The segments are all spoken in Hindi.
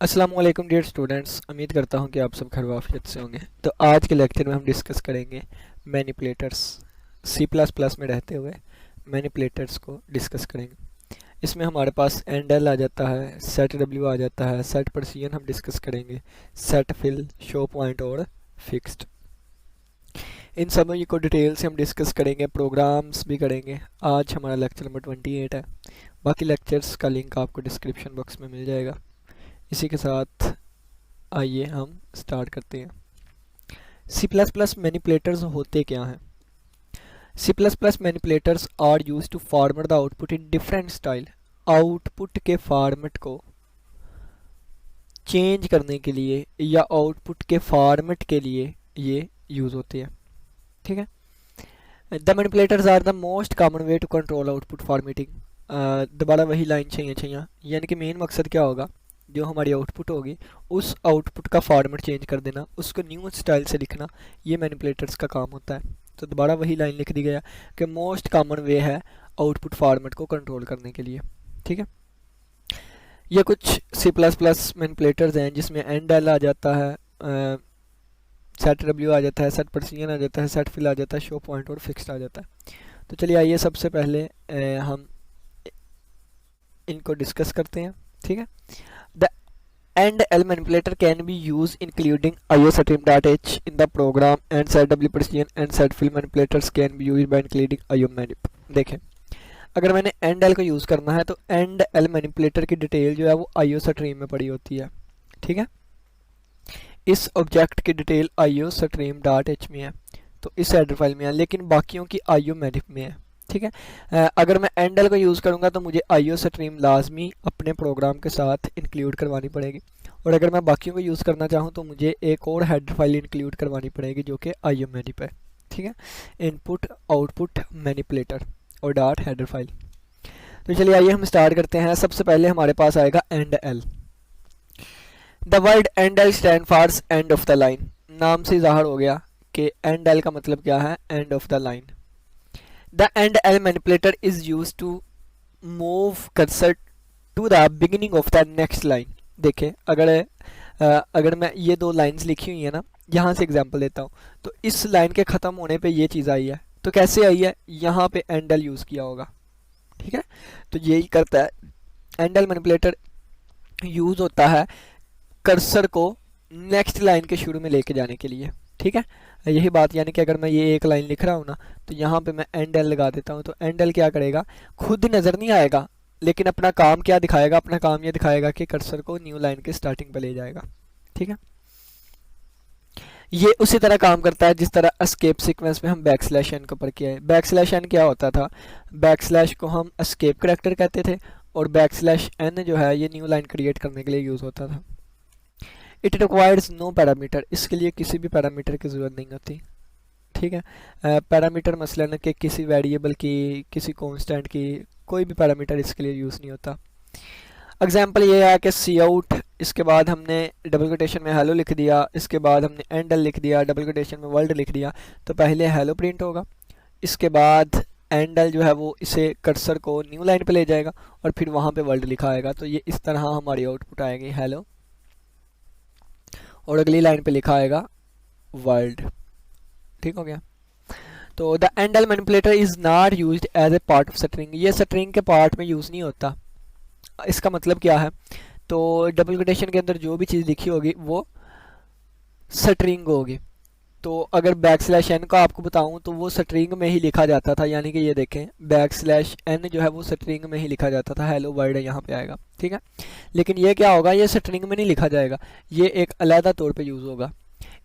अस्सलाम वालेकुम डियर स्टूडेंट्स, उम्मीद करता हूँ कि आप सब खैर वाफियत से होंगे। तो आज के लेक्चर में हम डिस्कस करेंगे मैनिपुलेटर्स। सी प्लस प्लस में रहते हुए मैनिपुलेटर्स को डिस्कस करेंगे। इसमें हमारे पास एंड एल आ जाता है, सेट डब्ल्यू आ जाता है, सेट पर्सियन हम डिस्कस करेंगे, सेट फिल, शो पॉइंट और फिक्स्ड। इन सभी को डिटेल से हम डिस्कस करेंगे, प्रोग्राम्स भी करेंगे। आज हमारा लेक्चर नंबर 28 है। बाकी लेक्चर्स का लिंक आपको डिस्क्रिप्शन बॉक्स में मिल जाएगा। इसी के साथ आइए हम स्टार्ट करते हैं। सी प्लस प्लस मैनिपुलेटर्स होते क्या हैं? C plus plus manipulators are use to format the output in different style. Output के फॉर्मेट को चेंज करने के लिए या आउटपुट के फॉर्मेट के लिए ये यूज होते हैं। ठीक है। The manipulators are the most common way to control output formatting. दोबारा वही लाइन चाहिए, यानी कि मेन मकसद क्या होगा, जो हमारी आउटपुट होगी उस आउटपुट का फॉर्मेट चेंज कर देना, उसको न्यू स्टाइल से लिखना, ये मैनिपुलेटर्स का काम होता है। तो दोबारा वही लाइन लिख दी गया कि मोस्ट कॉमन वे है आउटपुट फॉर्मेट को कंट्रोल करने के लिए। ठीक है। ये कुछ सी प्लस प्लस मैनिपुलेटर्स हैं जिसमें एंड एल आ जाता है, सेट डब्ल्यू आ जाता है, सेट पर्सियन आ जाता है, सेट फिल आ जाता है, शो पॉइंट और फिक्स्ड आ जाता है। तो चलिए आइए सबसे पहले हम इनको डिस्कस करते हैं। ठीक है। The end L manipulator can be used including IOStream.h in the program and setW precision and setfill manipulators can be used by including IOmanip। देखें, अगर मैंने end L को यूज़ करना है तो end L manipulator की डिटेल जो है वो IOStream में पड़ी होती है। ठीक है। इस ऑब्जेक्ट की डिटेल IOStream.h में है, तो इस हेडर फाइल में है, लेकिन बाकियों की IOmanip में है। ठीक है। अगर मैं एंड एल को यूज़ करूँगा तो मुझे IOStream लाजमी अपने प्रोग्राम के साथ इंक्लूड करवानी पड़ेगी, और अगर मैं बाकियों को यूज़ करना चाहूँ तो मुझे एक और हेडर फाइल इंक्लूड करवानी पड़ेगी जो कि IOmanip है। ठीक है। इनपुट आउटपुट मैनिपुलेटर और डॉट हेडर फाइल। तो चलिए आइए हम स्टार्ट करते हैं। सबसे पहले हमारे पास आएगा and L. The word and L stand for end of the line. नाम से ज़ाहिर हो गया कि एंड एल का मतलब क्या है, end of the line. The end L manipulator is used to move cursor to the beginning of the next line। देखें, अगर मैं ये दो लाइंस लिखी हुई है ना, यहाँ से एग्जांपल देता हूँ, तो इस लाइन के ख़त्म होने पे ये चीज़ आई है, तो कैसे आई है, यहाँ पे एंड एल यूज़ किया होगा। ठीक है। तो यही करता है एंड एल मैनिपुलेटर, यूज़ होता है कर्सर को नेक्स्ट लाइन के शुरू में लेके जाने के लिए। ठीक है। यही बात, यानी कि अगर मैं ये एक लाइन लिख रहा हूँ ना, तो यहाँ पे मैं एंड एल लगा देता हूँ, तो एंड एल क्या करेगा, खुद नज़र नहीं आएगा, लेकिन अपना काम क्या दिखाएगा, अपना काम ये दिखाएगा कि कर्सर को न्यू लाइन के स्टार्टिंग पे ले जाएगा। ठीक है। ये उसी तरह काम करता है जिस तरह एस्केप सीक्वेंस में हम बैक स्लैश एन को पढ़ के आए। बैक स्लैश एन क्या होता था, बैक स्लैश को हम एस्केप करैक्टर कहते थे, और बैक स्लैश एन जो है ये न्यू लाइन क्रिएट करने के लिए यूज़ होता था। इट रिक्वायर्स नो पैरामीटर, इसके लिए किसी भी पैरामीटर की ज़रूरत नहीं होती। ठीक है। पैरामीटर मसलन कि किसी वेरिएबल की, किसी कांस्टेंट की, कोई भी पैरामीटर इसके लिए यूज़ नहीं होता। एग्जांपल ये है कि सी आउट, इसके बाद हमने डबल कोटेशन में हेलो लिख दिया, इसके बाद हमने एंड एल लिख दिया, डबल कोटेशन में वर्ल्ड लिख दिया, तो पहले हेलो प्रिंट होगा, इसके बाद एंड एल जो है वो इसे कर्सर को न्यू लाइन पे ले जाएगा और फिर वहाँ पे वर्ल्ड लिखा आएगा। तो ये इस तरह हमारी आउटपुट आएगी हेलो, और अगली लाइन पे लिखा आएगा वर्ल्ड। ठीक हो गया। तो the end L manipulator is not used as a part of string. ये स्ट्रिंग के पार्ट में यूज़ नहीं होता। इसका मतलब क्या है, तो डबल कोटेशन के अंदर जो भी चीज़ लिखी होगी वो स्ट्रिंग होगी। तो अगर बैक स्लैश एन का आपको बताऊं तो वो स्ट्रिंग में ही लिखा जाता था, यानी कि ये देखें बैक स्लैश एन जो है वो स्ट्रिंग में ही लिखा जाता था, हेलो वर्ल्ड यहाँ पे आएगा। ठीक है। लेकिन ये क्या होगा, ये स्ट्रिंग में नहीं लिखा जाएगा, ये एक अलहदा तौर पे यूज़ होगा।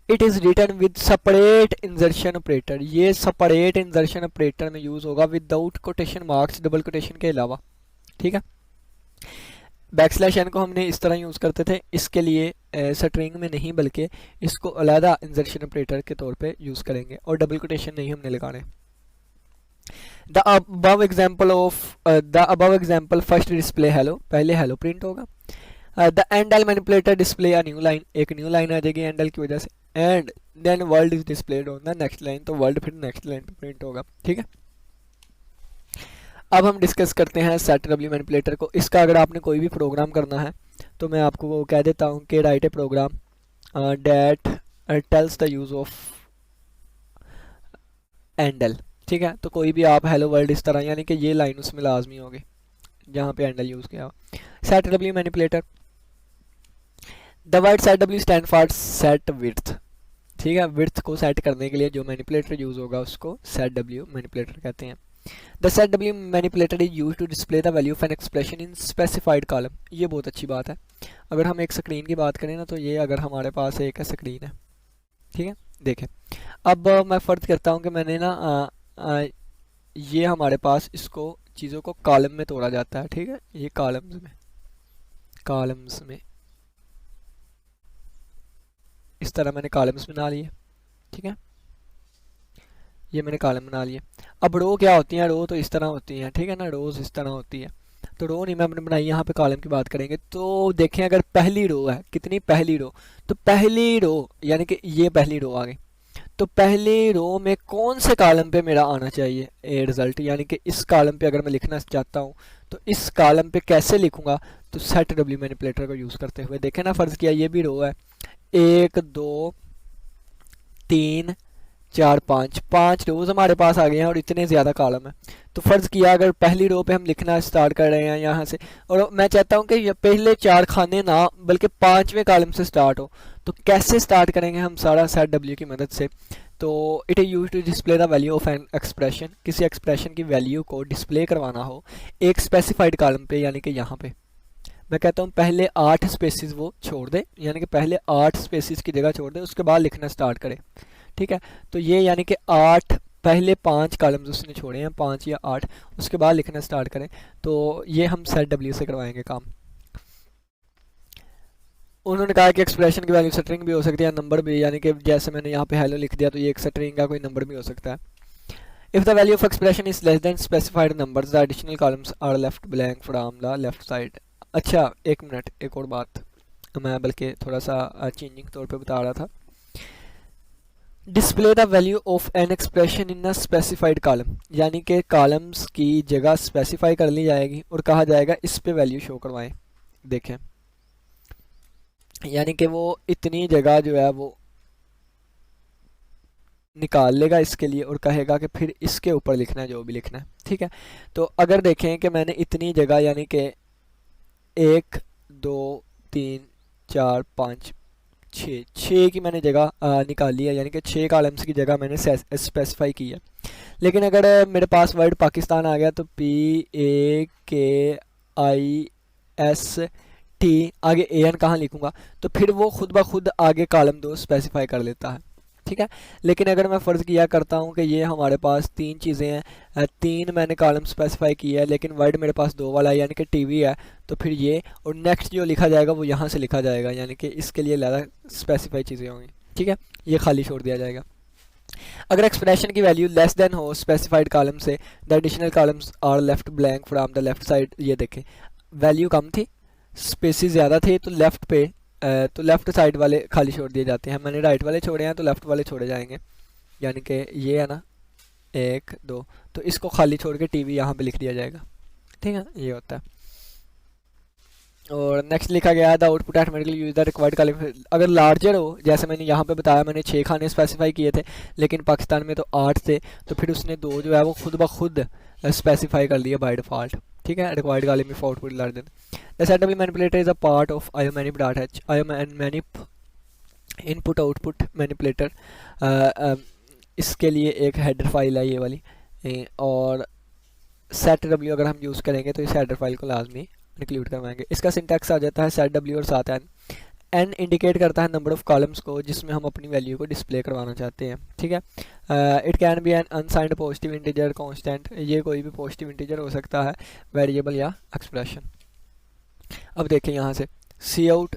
It is written with separate insertion operator. ये सेपरेट इंजर्शन ऑपरेटर में यूज़ होगा without quotation marks, double quotation के अलावा। ठीक है। बैक स्लैश एन को हमने इस तरह यूज़ करते थे, इसके लिए स्ट्रिंग में नहीं बल्कि इसको अलहदा इंजर्शन ऑपरेटर के तौर पे यूज़ करेंगे, और डबल कोटेशन नहीं हमने लगाने। The above example first display hello, पहले हेलो प्रिंट होगा। The end L manipulator display a new line, एक न्यू लाइन आ जाएगी एंड एल की वजह से, end then world is displayed on the next line, तो वर्ल्ड फिर नेक्स्ट लाइन पे प्रिंट होगा। ठीक है। अब हम डिस्कस करते हैं सेट डब्ल्यू मैनिपुलेटर को। इसका अगर आपने कोई भी प्रोग्राम करना है तो मैं आपको वो कह देता हूँ कि write a program that tells the use of endl. ठीक है, तो कोई भी आप हेलो वर्ल्ड इस तरह, यानी कि ये लाइन उसमें लाजमी होगी जहाँ पे एंडल यूज़ किया हो। Set W manipulator, the word set W stand for set width. ठीक है, विड्थ को सेट करने के लिए जो मैनिपुलेटर यूज़ होगा उसको सेट डब्ल्यू मैनिपुलेटर कहते हैं। The set W manipulator is use to display the value of an expression in specified column. ये बहुत अच्छी बात है। अगर हम एक स्क्रीन की बात करें ना, तो ये अगर हमारे पास एक स्क्रीन है, ठीक है, देखें। अब मैं फ़र्ज करता हूँ कि मैंने ना ये हमारे पास इसको चीज़ों को कॉलम में तोड़ा जाता है। ठीक है, ये कॉलम्स में इस तरह मैंने कॉलम्स बना लिए। ठीक है, ये मैंने कॉलम बना लिए। अब रो क्या होती हैं? रो तो इस तरह होती हैं, ठीक है ना, रोज़ इस तरह होती है। तो रो नहीं मैंने बनाई, यहाँ पे कॉलम की बात करेंगे। तो देखें, अगर पहली रो है, कितनी पहली रो, तो पहली रो यानी कि ये पहली रो आ गई, तो पहली रो में कौन से कॉलम पे मेरा आना चाहिए ए रिज़ल्ट, यानी कि इस कॉलम पे अगर मैं लिखना चाहता हूँ तो इस कॉलम पे कैसे लिखूंगा? तो सेट डब्ल्यू मैनिपुलेटर को यूज़ करते हुए। देखें ना, फ़र्ज़ किया ये भी रो है, 1 2 3 4 5, 5 रोज़ हमारे पास आ गए हैं और इतने ज़्यादा कॉलम है। तो फ़र्ज़ किया अगर पहली रो पे हम लिखना स्टार्ट कर रहे हैं यहाँ से, और मैं चाहता हूँ कि ये पहले 4 खाने ना बल्कि 5वें कॉलम से स्टार्ट हो, तो कैसे स्टार्ट करेंगे हम? सारा सेट डब्ल्यू की मदद से। तो it is use to display the value of an expression, किसी एक्सप्रेशन की वैल्यू को डिस्प्ले करवाना हो एक स्पेसिफाइड कॉलम पे, यानी कि यहाँ पे मैं कहता हूँ पहले 8 स्पेसिस वो छोड़ दे, यानी कि पहले 8 स्पेसिस की जगह छोड़ दे, उसके बाद लिखना स्टार्ट करे। ठीक है, तो ये यानी कि 8, पहले 5 कॉलम्स उसने छोड़े हैं, 5 या 8, उसके बाद लिखना स्टार्ट करें। तो ये हम सेट डब्ल्यू से करवाएंगे काम। उन्होंने कहा कि एक्सप्रेशन की वैल्यू स्ट्रिंग भी हो सकती है, नंबर भी, यानी कि जैसे मैंने यहाँ पे हेलो लिख दिया तो ये एक स्ट्रिंग का कोई नंबर भी हो सकता है। If the value of expression is less than specified numbers the additional columns are left blank from the left side. अच्छा, एक मिनट, एक और बात मैं बल्कि थोड़ा सा चेंजिंग तौर पे बता रहा था। Display the value of an expression in a specified column, यानी कि कॉलम्स की जगह स्पेसिफाई कर ली जाएगी और कहा जाएगा इस पे वैल्यू शो करवाएं। देखें, यानी कि वो इतनी जगह जो है वो निकाल लेगा इसके लिए और कहेगा कि फिर इसके ऊपर लिखना है जो भी लिखना है। ठीक है, तो अगर देखें कि मैंने इतनी जगह यानी कि 1 2 3 4 5 6 की मैंने जगह निकाल ली है, यानी कि 6 कॉलम्स की जगह मैंने स्पेसिफाई की है। लेकिन अगर मेरे पास वर्ड पाकिस्तान आ गया तो PAKIST आगे AN कहाँ लिखूंगा? तो फिर वो खुद ब खुद आगे कॉलम 2 स्पेसिफाई कर लेता है। ठीक है, लेकिन अगर मैं फ़र्ज़ किया करता हूँ कि ये हमारे पास 3 चीज़ें हैं, 3 मैंने कॉलम स्पेसिफाई किया है, लेकिन वर्ड मेरे पास 2 वाला है यानी कि टीवी है, तो फिर ये और नेक्स्ट जो लिखा जाएगा वो यहाँ से लिखा जाएगा, यानी कि इसके लिए ज़्यादा स्पेसिफाई चीज़ें होंगी। ठीक है, ये खाली छोड़ दिया जाएगा। अगर एक्सप्रेशन की वैल्यू लेस देन हो स्पेसिफाइड कॉलम से, the additional columns are left blank from the left side. ये देखें, वैल्यू कम थी, स्पेसिस ज़्यादा थे, तो लेफ्ट पे तो लेफ़्ट साइड वाले खाली छोड़ दिए जाते हैं। मैंने राइट वाले छोड़े हैं तो लेफ़्ट वाले छोड़े जाएंगे, यानी कि ये है ना 1 2, तो इसको खाली छोड़ के टीवी यहाँ पे लिख दिया जाएगा। ठीक है, ये होता है। और नेक्स्ट लिखा गया है the output automatically use the required column. अगर लार्जर हो, जैसे मैंने यहाँ पे बताया, मैंने 6 खाने स्पेसिफाई किए थे लेकिन पाकिस्तान में तो 8 थे, तो फिर उसने 2 जो है वो खुद ब खुद स्पेसिफाई कर दिया बाय डिफ़ॉल्ट। ठीक है, required column if output larger. The set W manipulator is a part of IOManip.h। IOManip input output manipulator, इसके लिए एक हेडर फाइल है ये वाली, और सेट डब्ल्यू अगर हम यूज़ करेंगे तो इस हेडर फाइल को लाजमी इंक्लूड करवाएंगे। इसका सिंटैक्स आ जाता है सेट डब्ल्यू और साथ एन इंडिकेट करता है नंबर ऑफ कॉलम्स को जिसमें हम अपनी वैल्यू को डिस्प्ले करवाना चाहते हैं। ठीक है, it can be an unsigned positive integer constant, ये कोई भी पॉजिटिव इंटीजर हो सकता है, वेरिएबल या एक्सप्रेशन। अब देखें यहाँ से C out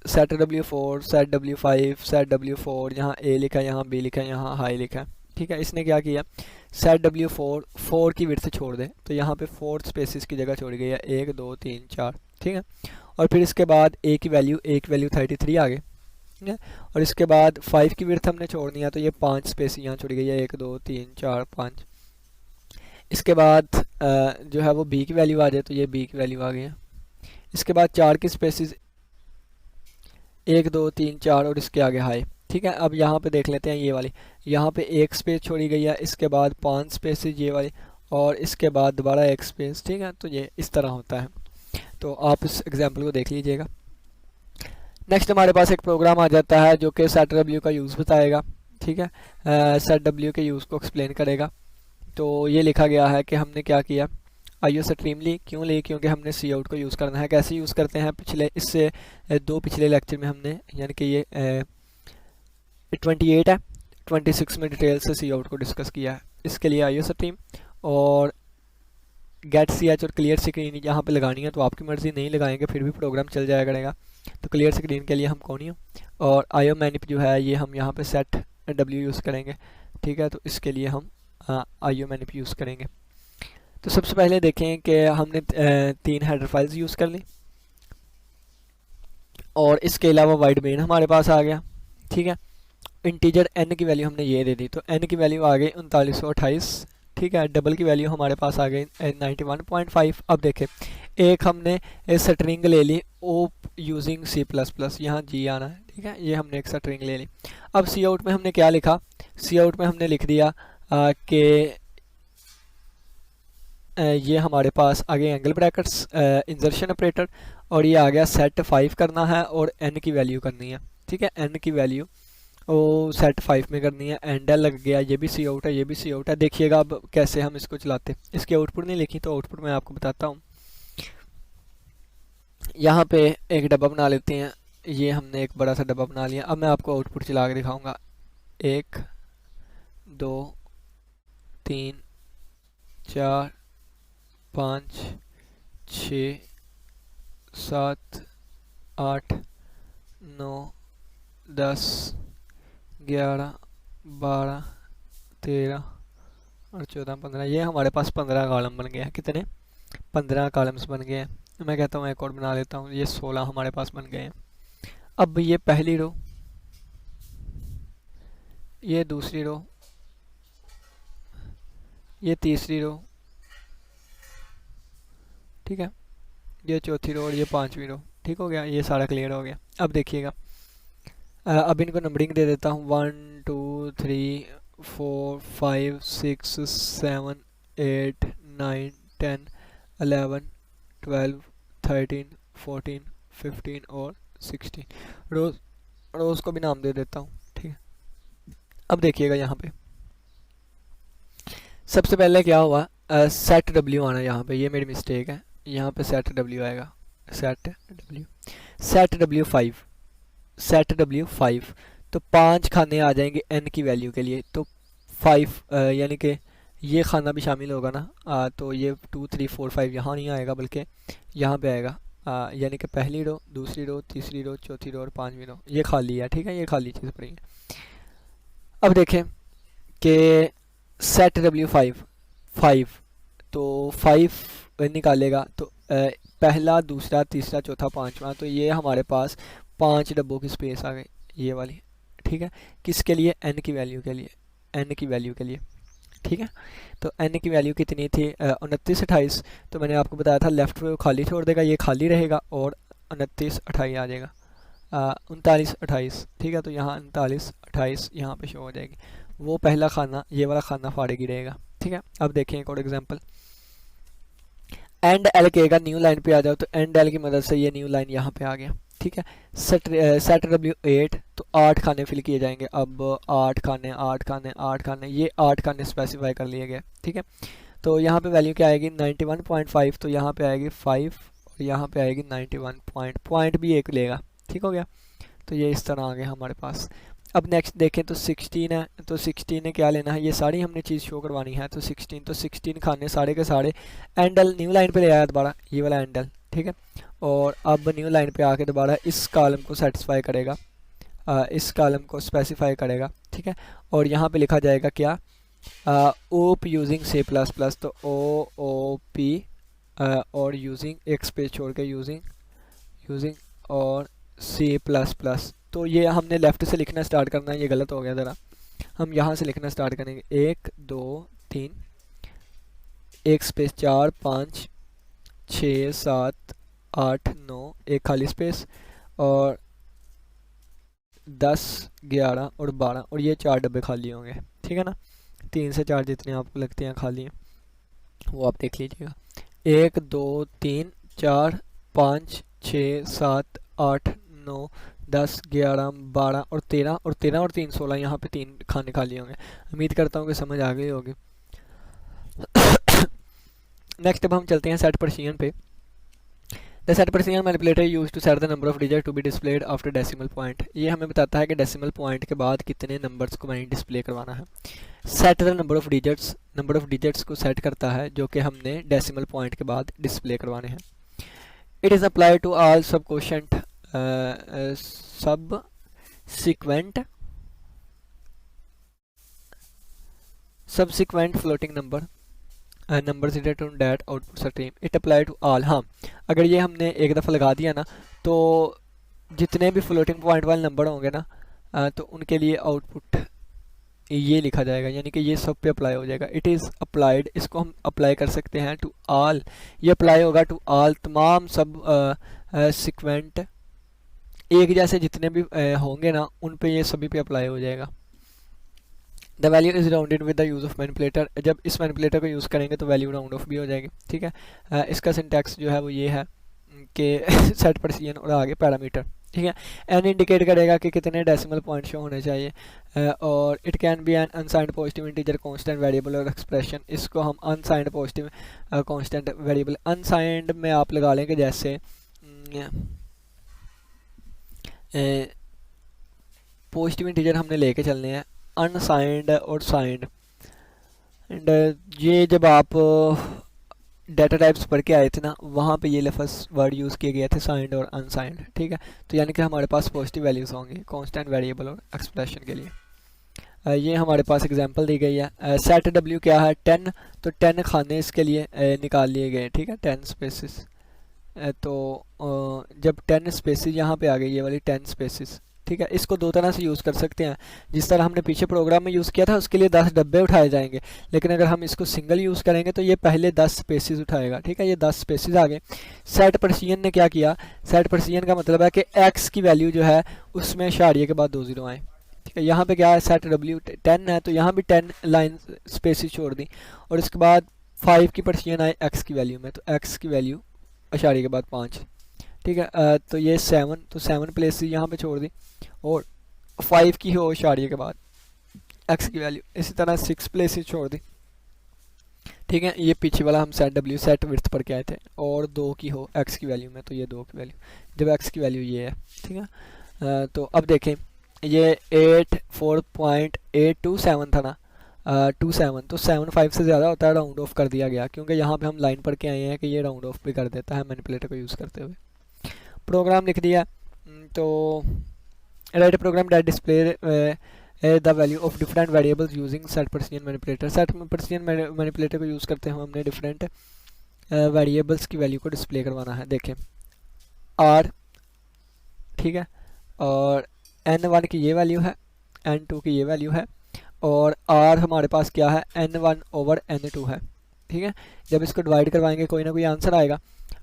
set W4, set W5, set W4, यहाँ A लिखा है, यहाँ B लिखा है, यहाँ हाई लिखा है। ठीक है, इसने क्या किया, सेट W4 4 की विड्थ छोड़ दे, तो यहाँ पे 4 स्पेसिस की जगह छोड़ी गई है, 1 2 3 4। ठीक है, और फिर इसके बाद A की वैल्यू 33 आ गए। ठीक है, और इसके बाद 5 की विड्थ हमने छोड़नी है, तो ये 5 स्पेस यहाँ छोड़ी गई है, 1 2 3 4 5। इसके बाद जो है वो B की वैल्यू आ जाए, तो ये B की वैल्यू आ गई है। इसके बाद 4 की स्पेसिस 1 2 3 4 और इसके आगे हाई। ठीक है, अब यहाँ पे देख लेते हैं ये वाली, यहाँ पे एक स्पेस छोड़ी गई है, इसके बाद 5 स्पेसेस ये वाली, और इसके बाद दोबारा एक स्पेस। ठीक है, तो ये इस तरह होता है, तो आप इस एग्जाम्पल को देख लीजिएगा। नेक्स्ट हमारे पास एक प्रोग्राम आ जाता है जो कि सेट डब्ल्यू का यूज़ बताएगा। ठीक है, सेट डब्ल्यू के यूज़ को एक्सप्लेन करेगा। तो ये लिखा गया है कि हमने क्या किया, आईओ स्ट्रीम ली, क्यों ली, क्योंकि हमने सी आउट को यूज़ करना है। कैसे यूज़ करते हैं, पिछले इससे दो पिछले लेक्चर में हमने, यानी कि ये 28 है, 26 में डिटेल से सी आउट को डिस्कस किया है। इसके लिए आईओ स्ट्रीम और गेट सी एच और क्लियर स्क्रीन यहाँ पे लगानी है, तो आपकी मर्ज़ी, नहीं लगाएंगे फिर भी प्रोग्राम चल जाया करेगा। तो क्लियर स्क्रीन के लिए हम कौनियो और आईओ मैनिप जो है ये हम यहाँ पे सेट डब्ल्यू यूज़ करेंगे। ठीक है, तो इसके लिए हम आईओ मैनिप यूज़ करेंगे। तो सबसे पहले देखें कि हमने 3 हेडर फाइल्स यूज़ कर ली और इसके अलावा वाइड मेन हमारे पास आ गया। ठीक है, इंटीजर n की वैल्यू हमने ये दे दी, तो n की वैल्यू आ गई 3928। ठीक है, डबल की वैल्यू हमारे पास आ गई 91.5। अब देखें, एक हमने स्ट्रिंग ले ली ओ यूजिंग सी प्लस प्लस, यहाँ जी आना है। ठीक है, ये हमने एक स्ट्रिंग ले ली। अब सी आउट में हमने क्या लिखा, सी आउट में हमने लिख दिया कि ये हमारे पास आगे एंगल ब्रैकेट्स इंसर्शन ऑपरेटर, और ये आ गया सेट 5 करना है और n की वैल्यू करनी है। ठीक है, n की वैल्यू वो सेट 5 में करनी है। एंडल लग गया, ये भी सी आउट है, ये भी सी आउट है। देखिएगा अब कैसे हम इसको चलाते, इसकी आउटपुट नहीं लिखी तो आउटपुट मैं आपको बताता हूँ। यहाँ पे एक डब्बा बना लेते हैं, ये हमने एक बड़ा सा डब्बा बना लिया। अब मैं आपको आउटपुट चला के दिखाऊंगा। 1 2 3 4 5 6 7 8 9 10 11 12 13 और 14 15, ये हमारे पास 15 कॉलम बन गए हैं। कितने, 15 कॉलम्स बन गए हैं। मैं कहता हूँ एक और बना लेता हूँ, ये 16 हमारे पास बन गए हैं। अब ये पहली रो, ये दूसरी रो, ये तीसरी रो, ठीक है, ये चौथी रो और ये पांचवी रो। ठीक हो गया, ये सारा क्लियर हो गया। अब देखिएगा, अब इनको नंबरिंग दे देता हूँ 1 2 3 4 5 6 7 8 9 10 11 12 13 14 15 और 16 रोज, रोज को भी नाम दे देता हूँ। ठीक है, अब देखिएगा यहाँ पे सबसे पहले क्या हुआ, सेट डब्ल्यू आना यहाँ पे, ये मेरी मिस्टेक है, यहाँ पे सेट डब्ल्यू आएगा, set W, set W 5, set W 5, तो 5 खाने आ जाएंगे n की वैल्यू के लिए। तो 5 यानी कि ये खाना भी शामिल होगा ना, तो ये 2 3 4 5 यहाँ नहीं आएगा बल्कि यहाँ पे आएगा, यानी कि पहली रो, दूसरी रो, तीसरी रो, चौथी रो और पांचवी रो, ये खाली है। ठीक है, ये खाली चीज़ पड़ी है। अब देखें कि सेट डब्ल्यू 5, तो 5 निकालेगा, तो पहला, दूसरा, तीसरा, चौथा, पांचवा, तो ये हमारे पास 5 डब्बों की स्पेस आ गई, ये वाली। ठीक है, किसके लिए, n की वैल्यू के लिए, n की वैल्यू के लिए। ठीक है, तो n की वैल्यू कितनी थी, 29 28, तो मैंने आपको बताया था लेफ्ट रो खाली छोड़ देगा, ये खाली रहेगा और 29 28 आ जाएगा, 39 28। ठीक है, तो यहाँ 39 28 यहाँ पे शो हो जाएगी, वो पहला खाना, ये वाला खाना फाड़ेगी रहेगा। ठीक है, अब देखें एक और एग्जांपल, एंड एल कहेगा न्यू लाइन पे आ जाओ, तो एंड एल की मदद से ये न्यू लाइन यहाँ पे आ गया। ठीक है, सेट डब्ल्यू 8, तो 8 खाने फिल किए जाएंगे। अब 8 खाने 8 खाने 8 खाने, ये 8 खाने स्पेसिफाई कर लिए गए। ठीक है, तो यहाँ पे वैल्यू क्या आएगी 91.5, तो यहाँ पे आएगी 5 और यहाँ पे आएगी 91 पॉइंट भी एक लेगा। ठीक हो गया, तो ये इस तरह आ गया हमारे पास। अब नेक्स्ट देखें तो 16 है, तो 16 ने क्या लेना है, ये सारी हमने चीज़ शो करवानी है, तो 16, तो 16 खाने सारे के सारे एंडल न्यू लाइन पे ले आया दोबारा, ये वाला एंडल। ठीक है, और अब न्यू लाइन पे आके दोबारा इस कॉलम को सेटिस्फाई करेगा, इस कॉलम को स्पेसिफाई करेगा। ठीक है, और यहाँ पे लिखा जाएगा क्या, ओप यूजिंग सी प्लस प्लस, तो ओ पी और यूजिंग एक स्पेस छोड़ के यूजिंग और सी प्लस प्लस। तो ये हमने लेफ़्ट से लिखना स्टार्ट करना है, ये गलत हो गया ज़रा, हम यहाँ से लिखना स्टार्ट करेंगे 1 2 3 एक स्पेस 4 5 6 7 8 9 एक खाली स्पेस और 10, 11 और 12 और ये 4 डब्बे खाली होंगे, ठीक है ना। 3 से 4 जितने आपको लगते हैं खाली हैं वो आप देख लीजिएगा। 1 2 3 4 5 6 7 8 9 10 11 12 और 13 और 13 और 3 16, यहाँ पे 3 खाने खाली होंगे। उम्मीद करता हूँ कि समझ आ गई होगी। नेक्स्ट अब हम चलते हैं सेट पर्शियन पे। The set precision manipulator use to set the number of digit to be displayed after decimal point. ये हमें बताता है कि डेसिमल पॉइंट के बाद कितने नंबर्स को मैंने डिस्प्ले करवाना है। Set the number of digits को सेट करता है जो कि हमने डेसिमल पॉइंट के बाद डिस्प्ले करवाने हैं। It is apply to all सब subsequent floating number numbers related to that output stream. It apply to all। हाँ, अगर ये हमने एक दफ़ा लगा दिया ना तो जितने भी फ्लोटिंग पॉइंट वाले नंबर होंगे ना तो उनके लिए आउटपुट ये लिखा जाएगा, यानी कि ये सब पे अप्लाई हो जाएगा। इट इज़ अप्लाइड, इसको हम अप्लाई कर सकते हैं टू ऑल, ये अप्लाई होगा टू ऑल, तमाम सब सिक्वेंट एक जैसे जितने भी होंगे ना उन पे ये सभी पे अप्लाई हो जाएगा। The value is rounded with the use of manipulator. जब इस मैनिपुलेटर को यूज़ करेंगे तो वैल्यू राउंड ऑफ भी हो जाएगी, ठीक है। इसका सिंटैक्स जो है वो ये है कि सेट पर्शियन और आगे पैरामीटर, ठीक है। एन इंडिकेट करेगा कि कितने डेसिमल पॉइंट शो होने चाहिए और it can be an unsigned positive integer constant variable और एक्सप्रेशन। इसको हम unsigned positive constant variable, unsigned में आप लगा लेंगे जैसे पॉजिटिव इंटीजर हमने लेके चलने हैं, अनसाइंड और साइंड। एंड ये जब आप डाटा टाइप्स पढ़ के आए थे ना वहाँ पे ये लफ्ज़ वर्ड यूज़ किए गए थे साइंड और अनसाइंड, ठीक है। तो यानी कि हमारे पास पॉजिटिव वैल्यूज़ होंगे कांस्टेंट वेरिएबल और एक्सप्रेशन के लिए। ये हमारे पास एग्जांपल दी गई है। सेट डब्ल्यू क्या है 10, तो 10 खाने इसके लिए निकाल लिए गए, ठीक है, 10 स्पेसिस। तो जब 10 स्पेसिस यहाँ पे आ गई ये वाली 10 स्पेसिस, ठीक है। इसको दो तरह से यूज़ कर सकते हैं, जिस तरह हमने पीछे प्रोग्राम में यूज़ किया था उसके लिए 10 डब्बे उठाए जाएंगे, लेकिन अगर हम इसको सिंगल यूज़ करेंगे तो ये पहले 10 स्पेसिस उठाएगा, ठीक है। ये 10 स्पेसिस आ गए। सेट पर्शियन ने क्या किया, सेट पर्शियन का मतलब है कि x की वैल्यू जो है उसमें इशारिये के बाद 2 0 आए, ठीक है। यहाँ पे क्या है, सेट डब्ल्यू 10 है तो यहाँ भी 10 लाइन स्पेसिस छोड़ दी और इसके बाद 5 की पर्शियन आए x की वैल्यू में, तो x की वैल्यू इशारे के बाद 5, ठीक है। तो ये 7, तो 7 प्लेस यहाँ पे छोड़ दी और 5 की हो इशारे के बाद x की वैल्यू, इसी तरह 6 प्लेसेस छोड़ दी, ठीक है। ये पीछे वाला हम सेट डब्ल्यू सेट विड्थ पर के आए थे, और 2 की हो x की वैल्यू में, तो ये 2 की वैल्यू, जब x की वैल्यू ये है, ठीक है। तो अब देखें ये 84.827 था ना, 27, तो 7 5 से ज़्यादा होता है, राउंड ऑफ कर दिया गया क्योंकि यहाँ पे हम लाइन पढ़ के आए हैं कि ये राउंड ऑफ भी कर देता है मैनिपुलेटर को यूज़ करते हुए। प्रोग्राम लिख दिया, तो write program that display the value of different variables using set precision manipulator. Set precision manipulator को यूज़ करते हुए हमने डिफरेंट वेरिएबल्स की वैल्यू को डिस्प्ले करवाना है। देखें r, ठीक है, और n1 की ये वैल्यू है, n2 की ये वैल्यू है, और r हमारे पास क्या है, n1 ओवर n2 है, ठीक है। जब इसको डिवाइड करवाएंगे कोई ना कोई आंसर आएगा।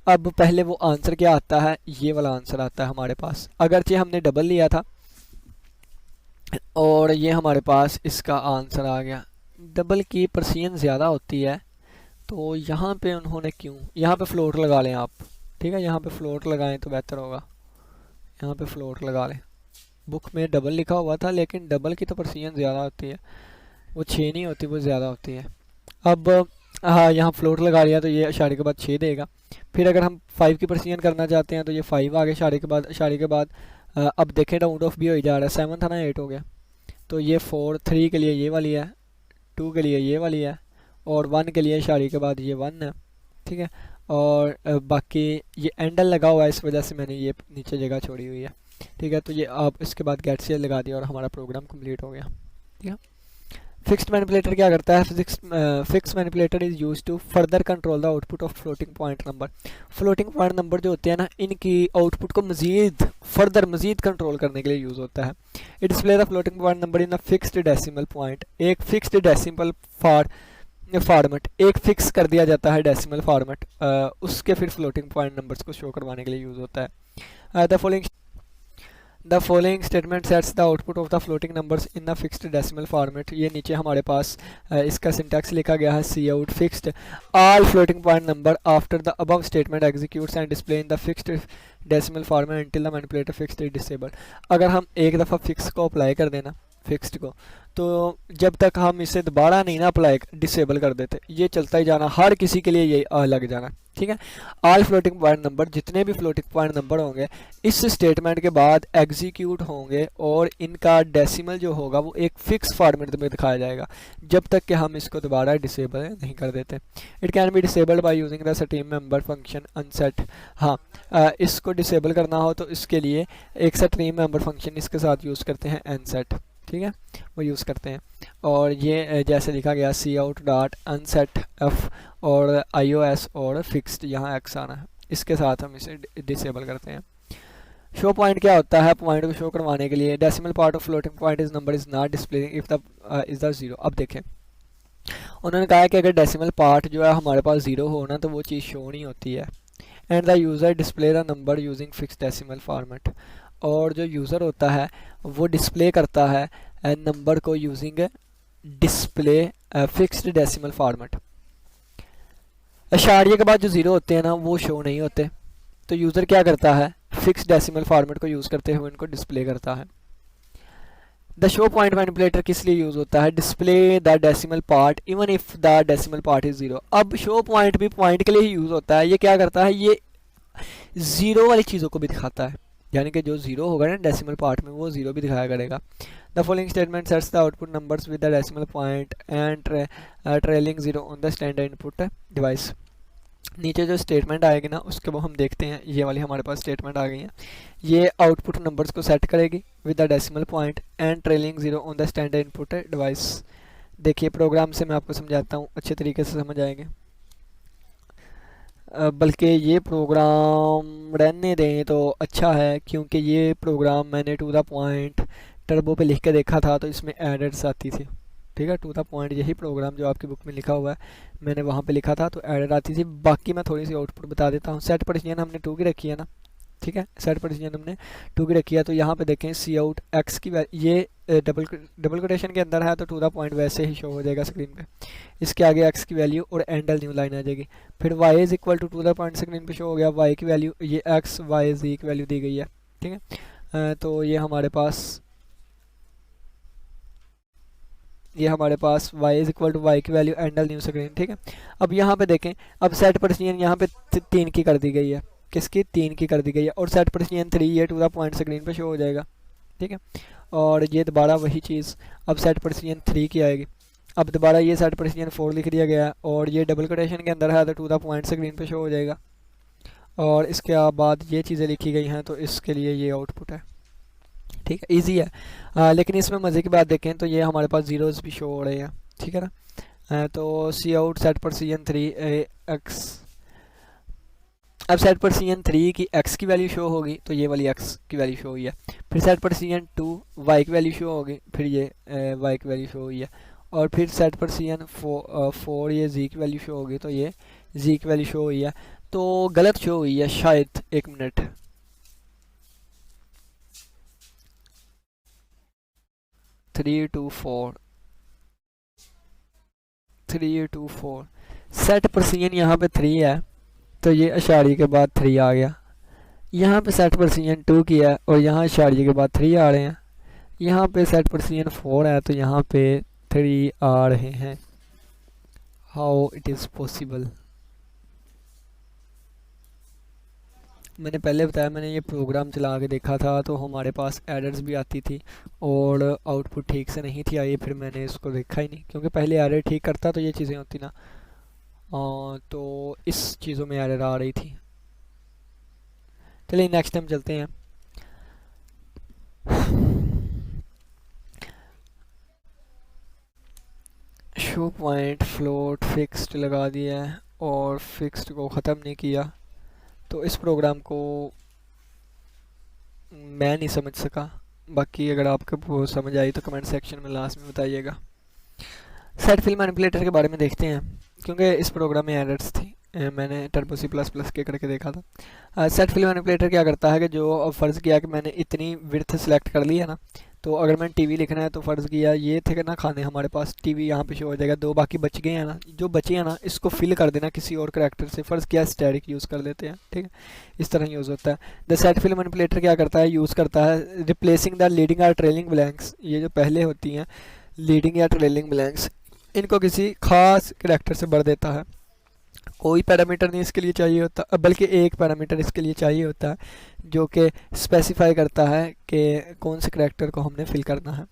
अब पहले वो आंसर क्या आता है, ये वाला आंसर आता है हमारे पास, अगरचे हमने डबल लिया था और ये हमारे पास इसका आंसर आ गया। डबल की पर्शियन ज़्यादा होती है तो यहाँ पे उन्होंने क्यों, यहाँ पे फ्लोट लगा लें आप, ठीक है, यहाँ पे फ्लोट लगाएं तो बेहतर होगा, यहाँ पे फ्लोट लगा लें। बुक में डबल लिखा हुआ था लेकिन डबल की तो पर्शियन ज़्यादा होती है, वो 6 नहीं होती, वो ज़्यादा होती है। अब हाँ, यहाँ फ्लोट लगा लिया तो ये इशारे के बाद 6 देगा। फिर अगर हम 5 की पर्शियन करना चाहते हैं तो ये 5 आ गए इशारे के बाद। अब देखें राउंड ऑफ भी हो जा रहा है, 7 था ना 8 हो गया, तो ये 4, 3 के लिए ये वाली है, 2 के लिए ये वाली है, और 1 के लिए इशारे के बाद ये 1 है, ठीक है। और बाकी ये एंडल लगा हुआ है, इस वजह से मैंने ये नीचे जगह छोड़ी हुई है, ठीक है। तो ये आप इसके बाद गेट से लगा दिया और हमारा प्रोग्राम कंप्लीट हो गया, ठीक है। फिक्स्ड मैनिपुलेटर क्या करता है, fixed manipulator is used to further control the output of floating point number. Floating point number जो होते हैं ना, इनकी आउटपुट को मज़ीद कंट्रोल करने के लिए यूज़ होता है। It display the floating point number in a fixed decimal point, एक फिक्स्ड डेसिमल फॉर्मेट, एक फिक्स कर दिया जाता है डेसिमल फॉर्मेट, उसके फिर फ्लोटिंग पॉइंट नंबर्स को शो करवाने के लिए यूज़ होता है। The the following statement sets the output of the floating numbers in the fixed decimal format. ये नीचे हमारे पास इसका सिंटैक्स लिखा गया है, सी out fixed all floating point number after the above statement executes and display in the fixed decimal format until the manipulator fixed is disabled। अगर हम एक दफ़ा फिक्स को अप्लाई कर देना फिक्स्ड को, तो जब तक हम इसे दोबारा नहीं ना अप्लाई डिसेबल कर देते, ये चलता ही जाना, हर किसी के लिए ये लग जाना। ठीक है, ऑल फ्लोटिंग पॉइंट नंबर, जितने भी फ्लोटिंग पॉइंट नंबर होंगे इस स्टेटमेंट के बाद एग्जीक्यूट होंगे और इनका डेसिमल जो होगा वो एक फिक्स फॉर्मेट में दिखाया जाएगा जब तक कि हम इसको दोबारा डिसेबल नहीं कर देते। It can be disabled by using the stream member function unset. हाँ, इसको डिसेबल करना हो तो इसके लिए एक स्ट्रीम मेंबर फंक्शन इसके साथ यूज़ करते हैं अनसेट। ठीक है, वो यूज़ करते हैं और ये जैसे लिखा गया सी आउट डॉट अनसेट एफ और iOS और फिक्स्ड, यहाँ एक्स आना है, इसके साथ हम इसे डिसेबल करते हैं। शो पॉइंट क्या होता है? पॉइंट को शो करवाने के लिए decimal part of floating point is number is not displaying if the is the zero. अब देखें, उन्होंने कहा है कि अगर डेसिमल पार्ट जो है हमारे पास ज़ीरो हो ना तो वो चीज़ शो नहीं होती है। And the user display the number using fix decimal format, और जो यूज़र होता है वो डिस्प्ले करता है नंबर को using display fixed decimal format. अशारिये के बाद जो ज़ीरो होते हैं ना वो शो नहीं होते, तो यूज़र क्या करता है? फिक्स डेसिमल फॉर्मेट को यूज़ करते हुए इनको डिस्प्ले करता है। द शो पॉइंट मैनिपुलेटर किस लिए यूज़ होता है? Display the decimal part even if the decimal part is zero. अब शो पॉइंट भी पॉइंट के लिए ही यूज़ होता है। ये क्या करता है? ये ज़ीरो वाली चीज़ों को भी दिखाता है, यानी कि जो ज़ीरो होगा ना डेसिमल पार्ट में वो ज़ीरो भी दिखाया करेगा। The following statement sets the output numbers with the decimal point and trailing zero on the standard input device. नीचे जो स्टेटमेंट आएगी ना उसके वो हम देखते हैं, ये वाली हमारे पास स्टेटमेंट आ गई है। ये आउटपुट नंबर्स को सेट करेगी with the decimal point and trailing zero on the standard input device. देखिए प्रोग्राम से मैं आपको समझाता हूँ, अच्छे तरीके से समझ आएंगे। बल्कि ये प्रोग्राम रहने दें तो अच्छा है, क्योंकि ये प्रोग्राम मैंने टू द पॉइंट टर्बो पे लिख के देखा था तो इसमें एरर्स आती थी। ठीक है, टू द पॉइंट यही प्रोग्राम जो आपकी बुक में लिखा हुआ है मैंने वहाँ पे लिखा था तो एरर आती थी। बाकी मैं थोड़ी सी आउटपुट बता देता हूँ। सेट पोजीशन हमने 2 की रखी है ना, ठीक है, सेट पोजीशन हमने 2 की रखी है, तो यहाँ पे देखें सी आउट एक्स की ये डबल कोटेशन के अंदर है तो टू द पॉइंट वैसे ही शो हो जाएगा स्क्रीन पे। इसके आगे एक्स की वैल्यू और एंडल न्यू लाइन आ जाएगी। फिर Y is equal to the point screen पे शो हो गया, वाई की वैल्यू ये एक्स वाई जी की वैल्यू दी गई है। ठीक है, तो ये हमारे पास y is equal to Y की वैल्यू एंडल न्यू स्क्रीन। ठीक है, अब यहाँ पे देखें, अब सेट पोजीशन यहाँ पे 3 की कर दी गई है, किसकी? 3 की कर दी गई है, और सेट पोजीशन 3 ये टू द पॉइंट स्क्रीन पे शो हो जाएगा। ठीक है, और ये दोबारा वही चीज़ अब सेट पोजीशन 3 की आएगी। अब दोबारा ये सेट पोजीशन 4 लिख दिया गया और ये डबल कोटेशन के अंदर है तो टू द पॉइंट स्क्रीन पे शो हो जाएगा। और इसके बाद ये चीज़ें लिखी गई हैं तो इसके लिए ये आउटपुट है। ठीक है, इजी है। लेकिन इसमें मज़े की बात देखें तो ये हमारे पास ज़ीरोज़ भी शो हो रहे हैं। ठीक है ना, तो सी आउट सेट पर सी एन 3 एक्स, अब सेट पर सी एन 3 की एक्स की वैल्यू शो होगी तो ये वाली एक्स की वैल्यू शो हुई है। फिर सेट पर सी एन 2 वाई की वैल्यू शो होगी, फिर ये वाई की वैल्यू शो हुई है। और फिर सेट पर सी एन 4 ये जी की वैल्यू शो होगी तो ये जी की वैल्यू शो हुई है। तो गलत शो हुई है शायद, 1 मिनट, 3 2 4 सेट परसियन यहाँ पे 3 है तो ये अशारी के बाद 3 आ गया। यहाँ पे सेट परसियन 2 की है और यहाँ अशारी के बाद 3 आ रहे हैं। यहाँ पे सेट परसियन 4 है तो यहाँ पे 3 आ रहे हैं। How it is possible? मैंने पहले बताया, मैंने ये प्रोग्राम चला के देखा था तो हमारे पास एरर्स भी आती थी और आउटपुट ठीक से नहीं थी आई, फिर मैंने इसको देखा ही नहीं, क्योंकि पहले एरर ठीक करता तो ये चीज़ें होती ना। तो इस चीज़ों में एरर आ रही थी। चलिए नेक्स्ट टाइम चलते हैं। शो पॉइंट फ्लोट फिक्स्ड लगा दिया है और फिक्स्ड को ख़त्म नहीं किया, तो इस प्रोग्राम को मैं नहीं समझ सका। बाकी अगर आपको समझ आई तो कमेंट सेक्शन में लास्ट में बताइएगा। सेट फिल मैनिपुलेटर के बारे में देखते हैं, क्योंकि इस प्रोग्राम में एरर्स थी। मैंने टर्बो सी प्लस प्लस के करके देखा था। सेट फिल मैनिपुलेटर क्या करता है कि जो फ़र्ज़ किया कि मैंने इतनी विड्थ सेलेक्ट कर ली है ना, तो अगर मैंने टीवी लिखना है तो फ़र्ज़ किया ये थे ना खाने हमारे पास, टीवी यहाँ पे शो हो जाएगा, दो बाकी बच गए हैं ना, जो बचे हैं ना इसको फिल कर देना किसी और करैक्टर से, फ़र्ज़ किया स्टैटिक यूज़ कर लेते हैं, ठीक है, इस तरह यूज़ होता है। द सेट फिल मैनिपुलेटर क्या करता है, यूज़ करता है रिप्लेसिंग द लीडिंग और ट्रेलिंग ब्लैंक्स, ये जो पहले होती हैं लीडिंग या ट्रेलिंग ब्लैंक्स, इनको किसी खास करैक्टर से भर देता है। कोई पैरामीटर नहीं इसके लिए चाहिए होता, बल्कि एक पैरामीटर इसके लिए चाहिए होता है जो कि स्पेसिफाई करता है कि कौन से करैक्टर को हमने फिल करना है।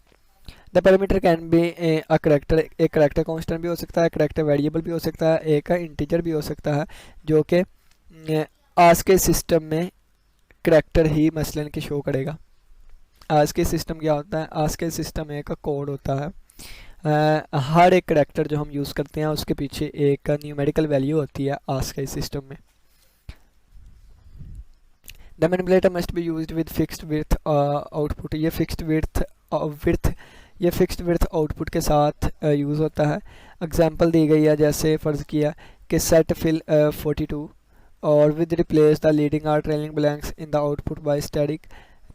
The parameter can be a character, एक करैक्टर कांस्टेंट भी हो सकता है, करैक्टर वेरिएबल भी हो सकता है, एक इंटीजर भी हो सकता है, जो कि आज के सिस्टम में करैक्टर ही मसलन की शो करेगा। आज के सिस्टम क्या होता है, आज के सिस्टम एक कोड होता है। हर एक करैक्टर जो हम यूज़ करते हैं उसके पीछे एक न्यूमेरिकल वैल्यू होती है आज के सिस्टम में। The manipulator must be used with fixed width output, ये फिक्स्ड विड्थ आउटपुट के साथ यूज़ होता है। एग्जांपल दी गई है, जैसे फ़र्ज़ किया कि सेट फिल 42 और विद रिप्लेस द लीडिंग और trailing blanks in the output by static,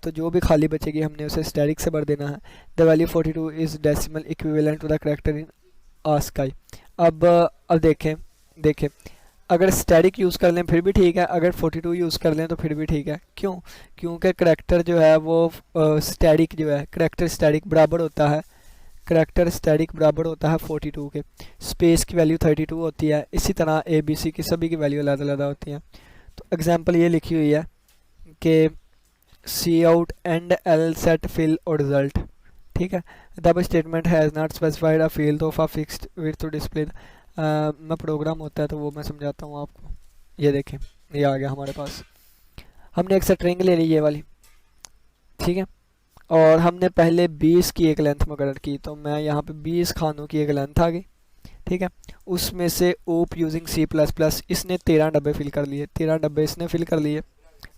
तो जो भी खाली बचेगी हमने उसे स्टैटिक से भर देना है। The value 42 is decimal equivalent to the character in ASCII. अब देखें अगर स्टैटिक यूज़ कर लें फिर भी ठीक है, अगर 42 यूज़ कर लें तो फिर भी ठीक है। क्यों? क्योंकि करैक्टर जो है वो स्टैटिक जो है, करैक्टर स्टैटिक बराबर होता है, करैक्टर स्टैटिक बराबर होता है 42 के, स्पेस की वैल्यू 32 होती है, इसी तरह ABC की सभी की वैल्यू अलग-अलग होती हैं। तो एग्जांपल ये लिखी हुई है कि C out end L set fill और रिजल्ट, ठीक है। The statement has not specified a field of a fixed width to display. मैं प्रोग्राम होता है तो वो मैं समझाता हूँ आपको। ये देखें, ये आ गया हमारे पास, हमने एक स्ट्रिंग ले ली ये वाली, ठीक है, और हमने पहले 20 की एक लेंथ मुकर्रर की, तो मैं यहाँ पे 20 खानों की एक लेंथ आ गई, ठीक है। उसमें से ओप यूजिंग C++, इसने 13 डब्बे फिल कर लिए, 13 डब्बे इसने फिल कर लिए,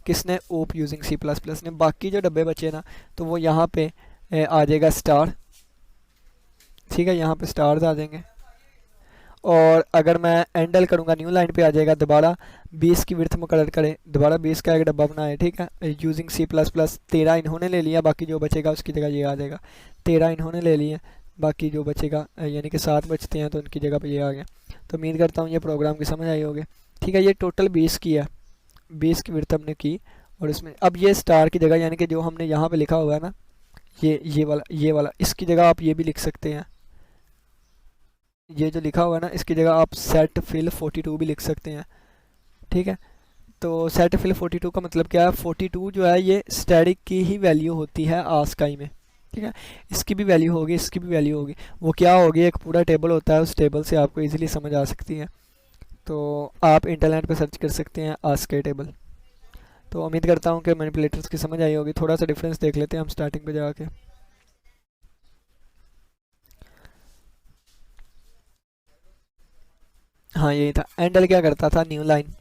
किसने, ओप यूजिंग C++ ने। बाकी जो डब्बे बचे ना तो वो यहाँ पे आ जाएगा स्टार, ठीक है, यहाँ पे स्टार्स आ जाएंगे। और अगर मैं एंडल करूँगा न्यू लाइन पे आ जाएगा, दोबारा 20 की विड्थ मुकर्रर करें, दोबारा 20 का एक डब्बा बनाए, ठीक है, यूजिंग C++। 13 इन्होंने ले लिया, बाकी जो बचेगा उसकी जगह ये आ जाएगा। 13 इन्होंने ले लिए, बाकी जो बचेगा यानी कि 7 बचते हैं तो उनकी जगह पे ये आ गया। तो उम्मीद करता हूँ ये प्रोग्राम की समझ आई होगी, ठीक है। ये टोटल 20 की है, 20 की विड्थ हमने की, और इसमें अब ये स्टार की जगह यानी कि जो हमने यहाँ पे लिखा हुआ है ना, ये वाला इसकी जगह आप ये भी लिख सकते हैं, ये जो लिखा हुआ है ना इसकी जगह आप सेट फिल 42 भी लिख सकते हैं, ठीक है। तो सेट फिल 42 का मतलब क्या है, 42 जो है ये स्टैटिक की ही वैल्यू होती है आस्काई में, ठीक है। इसकी भी वैल्यू होगी, इसकी भी वैल्यू होगी, वो क्या होगी, एक पूरा टेबल होता है, उस टेबल से आपको इजीली समझ आ सकती है। तो आप इंटरनेट पे सर्च कर सकते हैं आस्काई टेबल। तो उम्मीद करता हूँ कि मैनिपुलेटर्स की समझ आई होगी। थोड़ा सा डिफरेंस देख लेते हैं हम स्टार्टिंग पे जाके। हाँ यही था, एंडल क्या करता था, new line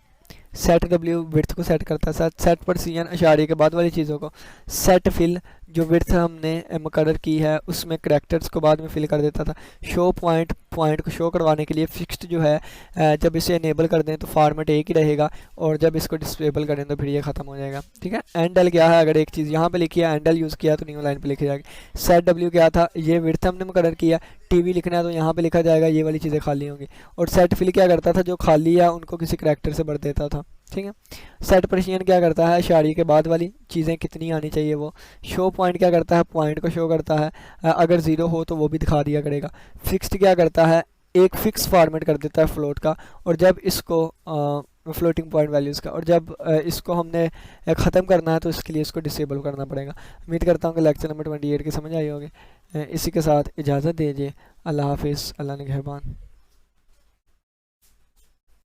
set W width को सेट करता था, सेट पर CN अशारे के बाद वाली चीज़ों को, सेट फिल जो विड्थ हमने मुकर्रर की है उसमें करैक्टर्स को बाद में फिल कर देता था। शो पॉइंट को शो करवाने के लिए फिक्स्ड जो है जब इसे इनेबल कर दें तो फॉर्मेट एक ही रहेगा, और जब इसको डिसेबल करें तो फिर ये ख़त्म हो जाएगा, ठीक है। एंडल क्या है, अगर एक चीज़ यहाँ पे लिखी है एंडल यूज़ किया तो न्यू लाइन पे लिखी जाएगी। सेट W क्या था, ये विड्थ हमने मुकर्रर किया, टीवी लिखना है तो यहाँ पे लिखा जाएगा, ये वाली चीज़ें खाली होंगी। और सेट फिल क्या करता था, जो खाली है उनको किसी करैक्टर से भर देता था, ठीक है। सेट पर्शियन क्या करता है, अशारी के बाद वाली चीज़ें कितनी आनी चाहिए वो। शो पॉइंट क्या करता है, पॉइंट को शो करता है, अगर ज़ीरो हो तो वो भी दिखा दिया करेगा। फिक्स्ड क्या करता है, एक फिक्स फॉर्मेट कर देता है फ्लोट का, और जब इसको फ्लोटिंग पॉइंट वैल्यूज़ का, और जब इसको हमने ख़त्म करना है तो इसके लिए इसको डिसेबल करना पड़ेगा। उम्मीद करता हूँ कि लेक्चर नंबर 28 की समझ आई होगी। इसी के साथ इजाज़त दीजिए, अल्लाह हाफिज़, अल्लाह निगहबान।